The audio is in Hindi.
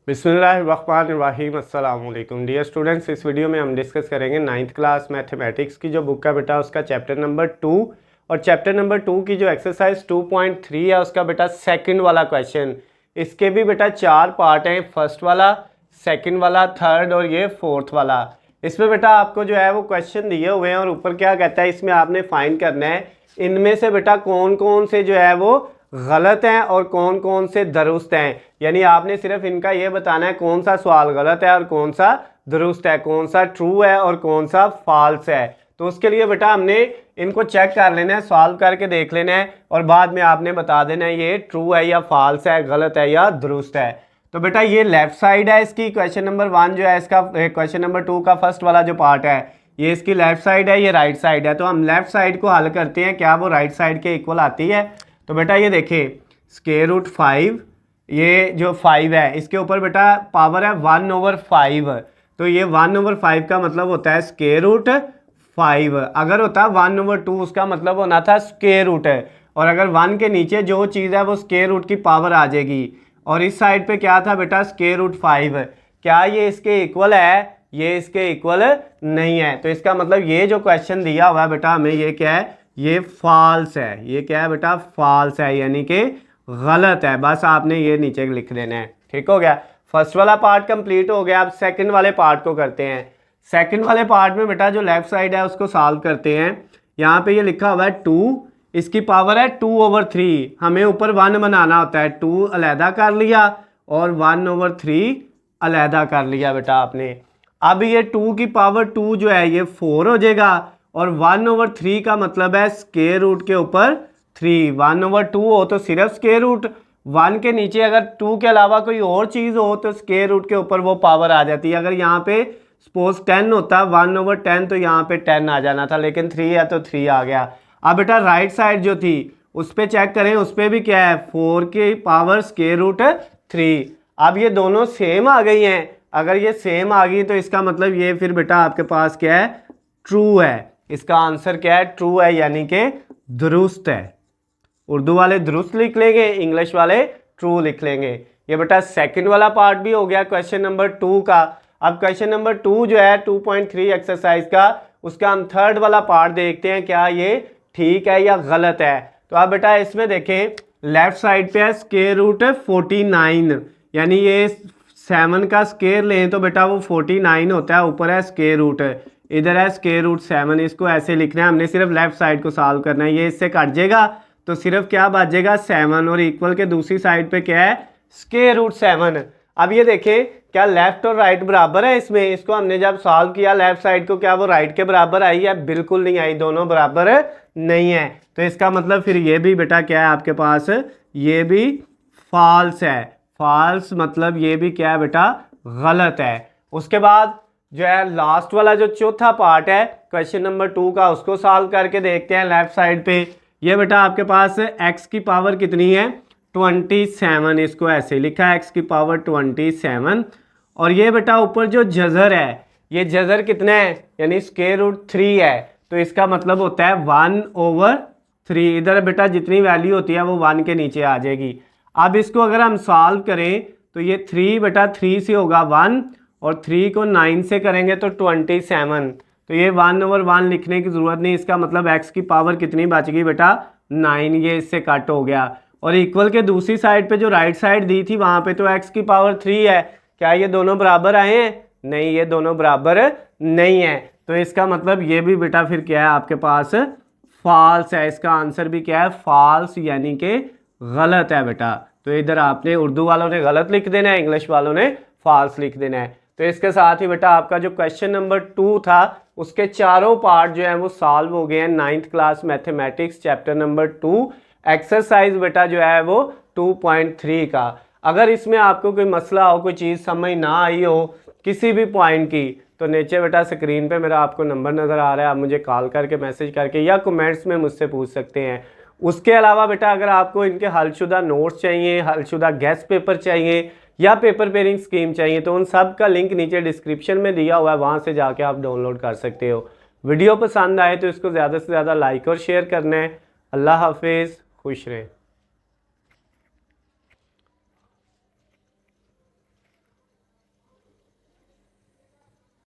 बिस्मिल्लाहिर्रहमानिर्रहीम अस्सलाम वालेकुम डियर स्टूडेंट्स। इस वीडियो में हम डिस्कस करेंगे 9th क्लास मैथमेटिक्स की जो बुक है बेटा उसका चैप्टर नंबर 2 और चैप्टर नंबर 2 की जो एक्सरसाइज 2.3 है उसका बेटा सेकंड वाला क्वेश्चन। इसके भी बेटा 4 पार्ट हैं, फर्स्ट वाला, सेकंड वाला, थर्ड और ये फोर्थ वाला। इसमें बेटा आपको जो है वो क्वेश्चन दिए हुए हैं और ऊपर क्या कहता है, इसमें आपने फाइंड करना है इनमें से बेटा कौन कौन से जो है वो गलत हैं और कौन कौन से दुरुस्त हैं। यानी आपने सिर्फ इनका ये बताना है कौन सा सवाल गलत है और कौन सा दुरुस्त है, कौन सा ट्रू है और कौन सा फॉल्स है। तो उसके लिए बेटा हमने इनको चेक कर लेना है, सॉल्व करके देख लेना है और बाद में आपने बता देना है ये ट्रू है या फॉल्स है, गलत है या दुरुस्त है। तो बेटा ये लेफ्ट साइड है इसकी, क्वेश्चन नंबर 1 जो है इसका, क्वेश्चन नंबर 2 का फर्स्ट वाला जो पार्ट है ये इसकी लेफ्ट साइड है, ये राइट साइड है। तो हम लेफ्ट साइड को हल करते हैं, क्या वो राइट साइड के इक्वल आती है। तो बेटा ये देखिए स्क्वायर रूट 5, ये जो 5 है इसके ऊपर बेटा पावर है 1/5। तो ये 1/5 का मतलब होता है स्क्वायर रूट 5। अगर होता 1/2 उसका मतलब होना था स्क्वायर रूट है। और अगर 1 के नीचे जो चीज़ है वो स्क्वायर रूट की पावर आ जाएगी। और इस साइड पे क्या था बेटा स्क्वायर रूट 5। क्या ये इसके इक्वल है? ये इसके इक्वल नहीं है। तो इसका मतलब ये जो क्वेश्चन दिया हुआ है बेटा हमें, ये क्या है, ये फॉल्स है। ये क्या है बेटा? फॉल्स है, यानी कि गलत है। बस आपने ये नीचे लिख देना है। ठीक हो गया, फर्स्ट वाला पार्ट कंप्लीट हो गया। अब सेकंड वाले पार्ट को करते हैं। सेकंड वाले पार्ट में बेटा जो लेफ्ट साइड है उसको सॉल्व करते हैं। यहाँ पे ये लिखा हुआ है 2, इसकी पावर है 2/3। हमें ऊपर 1 बनाना होता है, 2 अलहदा कर लिया और 1/3 अलहदा कर लिया बेटा आपने। अब ये 2 की पावर 2 जो है ये 4 हो जाएगा और 1/3 का मतलब है स्क्वायर रूट के ऊपर 3। 1/2 हो तो सिर्फ स्क्वायर रूट, 1 के नीचे अगर 2 के अलावा कोई और चीज़ हो तो स्क्वायर रूट के ऊपर वो पावर आ जाती है। अगर यहाँ पे सपोज 10 होता 1/10 तो यहाँ पे 10 आ जाना था, लेकिन 3 है तो 3 आ गया। अब बेटा राइट साइड जो थी उस पर चेक करें, उस पर भी क्या है 4 की पावर स्क्वायर रूट 3। अब ये दोनों सेम आ गई हैं। अगर ये सेम आ गई तो इसका मतलब ये फिर बेटा आपके पास क्या है, ट्रू है। इसका आंसर क्या है? ट्रू है, यानी कि दुरुस्त है। उर्दू वाले दुरुस्त लिख लेंगे, इंग्लिश वाले ट्रू लिख लेंगे। ये बेटा सेकंड वाला पार्ट भी हो गया क्वेश्चन नंबर 2 का। अब क्वेश्चन नंबर 2 जो है 2.3 एक्सरसाइज का, उसका हम थर्ड वाला पार्ट देखते हैं, क्या ये ठीक है या गलत है। तो आप बेटा इसमें देखें लेफ्ट साइड पे है स्क्वायर रूट 49, यानी ये 7 का स्क्वायर लें तो बेटा वो 49 होता है। ऊपर है स्क्वायर रूट, इधर है स्क्वायर रूट 7। इसको ऐसे लिखना है, हमने सिर्फ लेफ्ट साइड को सॉल्व करना है। ये इससे कट जाएगा तो सिर्फ क्या बचेगा 7 और इक्वल के दूसरी साइड पे क्या है स्क्वायर रूट 7। अब ये देखें क्या लेफ्ट और राइट बराबर है इसमें। इसको हमने जब सॉल्व किया लेफ्ट साइड को, क्या वो राइट के बराबर आई है? बिल्कुल नहीं आई, दोनों बराबर नहीं है। तो इसका मतलब फिर ये भी बेटा क्या है आपके पास, ये भी फॉल्स है। फॉल्स मतलब ये भी क्या है बेटा, गलत है। उसके बाद जो है लास्ट वाला जो चौथा पार्ट है क्वेश्चन नंबर 2 का, उसको सॉल्व करके देखते हैं। लेफ्ट साइड पे ये बेटा आपके पास x की पावर कितनी है 27। इसको ऐसे लिखा है x की पावर 27। और ये बेटा ऊपर जो जजर है, ये जजर कितना है, यानी स्क्वायर रूट 3 है। तो इसका मतलब होता है 1/3। इधर बेटा जितनी वैल्यू होती है वो 1 के नीचे आ जाएगी। अब इसको अगर हम सॉल्व करें तो ये 3 बेटा 3 से होगा 1 और 3 को 9 से करेंगे तो 27। तो ये 1/1 लिखने की ज़रूरत नहीं। इसका मतलब x की पावर कितनी बच गई बेटा 9, ये इससे कट हो गया। और इक्वल के दूसरी साइड पे जो राइट साइड दी थी वहाँ पे तो x की पावर 3 है। क्या ये दोनों बराबर आए हैं? नहीं, ये दोनों बराबर नहीं है। तो इसका मतलब ये भी बेटा फिर क्या है आपके पास, फॉल्स है। इसका आंसर भी क्या है, फॉल्स, यानी कि गलत है बेटा। तो इधर आपने उर्दू वालों ने गलत लिख देना है, इंग्लिश वालों ने फॉल्स लिख देना है। तो इसके साथ ही बेटा आपका जो क्वेश्चन नंबर 2 था उसके चारों पार्ट जो है वो सॉल्व हो गए हैं 9th class mathematics chapter number 2 exercise बेटा जो है वो 2.3 का। अगर इसमें आपको कोई मसला हो, कोई चीज़ समझ ना आई हो किसी भी पॉइंट की, तो नीचे बेटा स्क्रीन पे मेरा आपको नंबर नज़र आ रहा है, आप मुझे कॉल करके मैसेज करके या कमेंट्स में मुझसे पूछ सकते हैं। उसके अलावा बेटा अगर आपको इनके हलशुदा नोट्स चाहिए, हलशुदा गेस्ट पेपर चाहिए या पेपर पेयरिंग स्कीम चाहिए तो उन सब का लिंक नीचे डिस्क्रिप्शन में दिया हुआ है, वहाँ से जाके आप डाउनलोड कर सकते हो। वीडियो पसंद आए तो इसको ज़्यादा से ज़्यादा लाइक और शेयर करना है। अल्लाह हाफिज़, खुश रहें।